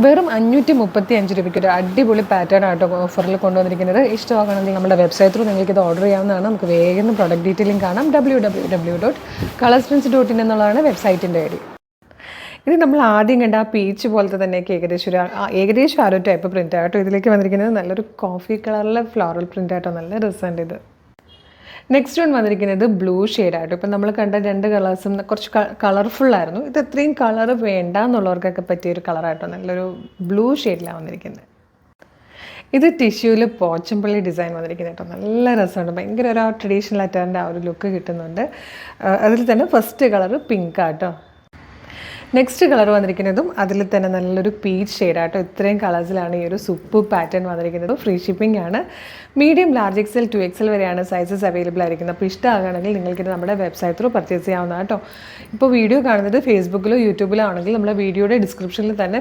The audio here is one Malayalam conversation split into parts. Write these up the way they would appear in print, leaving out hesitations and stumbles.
വെറും 535 രൂപയ്ക്ക് ഒരു അടിപൊളി പാറ്റേൺ ആട്ടോ ഓഫറിൽ കൊണ്ടുവന്നിരിക്കുന്നത്. ഇഷ്ടമാകണമെങ്കിൽ നമ്മുടെ വെബ്സൈറ്റ് ത്രൂ നിങ്ങൾക്ക് ഇത് ഓർഡർ ചെയ്യാവുന്നതാണ്. നമുക്ക് വേഗം പ്രൊഡക്റ്റ് ഡീറ്റെയിലിംഗ് കാണാം. www.colorsprings.in എന്നുള്ളതാണ് വെബ്സൈറ്റിൻ്റെ ഐഡി. ഇത് നമ്മൾ ആദ്യം കണ്ട ആ പീച്ച് പോലത്തെ തന്നെയൊക്കെ ഏകദേശം ആ ഒരു ടൈപ്പ് പ്രിൻ്റ് ആട്ടോ. ഇതിലേക്ക് വന്നിരിക്കുന്നത് നല്ലൊരു കോഫി കളറിലെ ഫ്ലോറൽ പ്രിൻ്റ് ആട്ടോ. നല്ല രസമുണ്ട് ഇത്. നെക്സ്റ്റ് വൺ വന്നിരിക്കുന്നത് ബ്ലൂ ഷെയ്ഡായിട്ട്. ഇപ്പം നമ്മൾ കണ്ട രണ്ട് കളേഴ്സും കുറച്ച് കളർഫുള്ളായിരുന്നു. ഇത് അത്രയും കളർ വേണ്ട എന്നുള്ളവർക്കൊക്കെ പറ്റിയൊരു കളറായിട്ടോ. നല്ലൊരു ബ്ലൂ ഷെയ്ഡിലാണ് വന്നിരിക്കുന്നത്. ഇത് ടിഷ്യൂവിൽ പോച്ചമ്പള്ളി ഡിസൈൻ വന്നിരിക്കുന്നത് കേട്ടോ. നല്ല രസമുണ്ട്. ഭയങ്കര ഒരു ട്രഡീഷണൽ അറ്റാറിൻ്റെ ആ ഒരു ലുക്ക് കിട്ടുന്നുണ്ട്. അതിൽ തന്നെ ഫസ്റ്റ് കളർ പിങ്ക് ആട്ടോ. നെക്സ്റ്റ് കളർ വന്നിരിക്കുന്നതും അതിൽ തന്നെ നല്ലൊരു പീച്ച് ഷെയ്ഡാട്ടോ. ഇത്രയും കളേഴ്സിലാണ് ഈ ഒരു സൂപ്പർ പാറ്റേൺ വന്നിരിക്കുന്നത്. ഫ്രീ ഷിപ്പിംഗ് ആണ്. മീഡിയം, ലാർജ് എക്സൽ, 2XL വരെയാണ് സൈസസ് അവൈലബിൾ ആയിരിക്കുന്നത്. അപ്പോൾ ഇഷ്ടമാകുകയാണെങ്കിൽ നിങ്ങൾക്കിത് നമ്മുടെ വെബ്സൈറ്റ് ത്രൂ പർച്ചേസ് ചെയ്യാവുന്നതാണ് കേട്ടോ. ഇപ്പോൾ വീഡിയോ കാണുന്നത് ഫേസ്ബുക്കിലോ യൂട്യൂബിലോ ആണെങ്കിൽ നമ്മുടെ വീഡിയോയുടെ ഡിസ്ക്രിപ്ഷനിൽ തന്നെ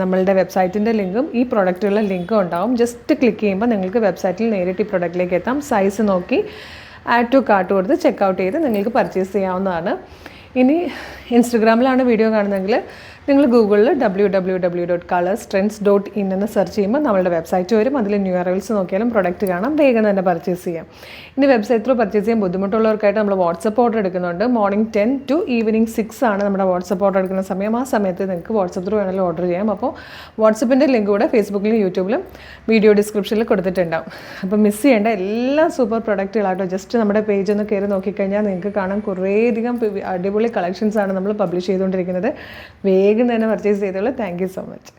നമ്മളുടെ വെബ്സൈറ്റിൻ്റെ ലിങ്കും ഈ പ്രൊഡക്റ്റുകളുടെ ലിങ്കും ഉണ്ടാവും. ജസ്റ്റ് ക്ലിക്ക് ചെയ്യുമ്പോൾ നിങ്ങൾക്ക് വെബ്സൈറ്റിൽ നേരിട്ട് ഈ പ്രൊഡക്റ്റിലേക്ക് എത്താം. സൈസ് നോക്കി ആഡ് ടു കാർട്ട് കൊടുത്ത് ചെക്കൗട്ട് ചെയ്ത് നിങ്ങൾക്ക് പർച്ചേസ് ചെയ്യാവുന്നതാണ്. ഇനി ഇൻസ്റ്റഗ്രാമിലാണ് വീഡിയോ കാണുന്നതെങ്കിൽ നിങ്ങൾ ഗൂഗിളിൽ www.colorstrends.in എന്ന് സെർച്ച് ചെയ്യുമ്പോൾ നമ്മളുടെ വെബ്സൈറ്റ് വരും. അതിൽ ന്യൂ അറൈവൽസ് നോക്കിയാലും പ്രൊഡക്റ്റ് കാണാം. വേഗം തന്നെ പർച്ചേസ് ചെയ്യാം. ഇനി വെബ്സൈറ്റ് ത്രൂ പർച്ചേസ് ചെയ്യാൻ ബുദ്ധിമുട്ടുള്ളവർക്കായിട്ട് നമ്മൾ വാട്സപ്പ് ഓർഡർ എടുക്കുന്നുണ്ട്. മോർണിംഗ് 10 to ഈവനിങ് 6 ആണ് നമ്മുടെ വാട്സപ്പ് ഓർഡർ എടുക്കുന്ന സമയം. ആ സമയത്ത് നിങ്ങൾക്ക് വാട്സപ്പ് ത്രൂ വേണമെങ്കിലും ഓർഡർ ചെയ്യാം. അപ്പോൾ വാട്സപ്പിൻ്റെ ലിങ്ക് കൂടെ ഫേസ്ബുക്കിലും യൂട്യൂബിലും വീഡിയോ ഡിസ്ക്രിപ്ഷനിൽ കൊടുത്തിട്ടുണ്ടാവും. അപ്പോൾ മിസ് ചെയ്യേണ്ട എല്ലാ സൂപ്പർ പ്രൊഡക്റ്റുകളാട്ടോ. ജസ്റ്റ് നമ്മുടെ പേജ് ഒന്ന് കയറി നോക്കിക്കഴിഞ്ഞാൽ നിങ്ങൾക്ക് കാണാം കുറേയധികം അടിപൊളി കളക്ഷൻസാണ് നമ്മൾ പബ്ലിഷ് ചെയ്തുകൊണ്ടിരിക്കുന്നത്. വേഗം തന്നെ പർച്ചേസ് ചെയ്തോളൂ. Thank you so much.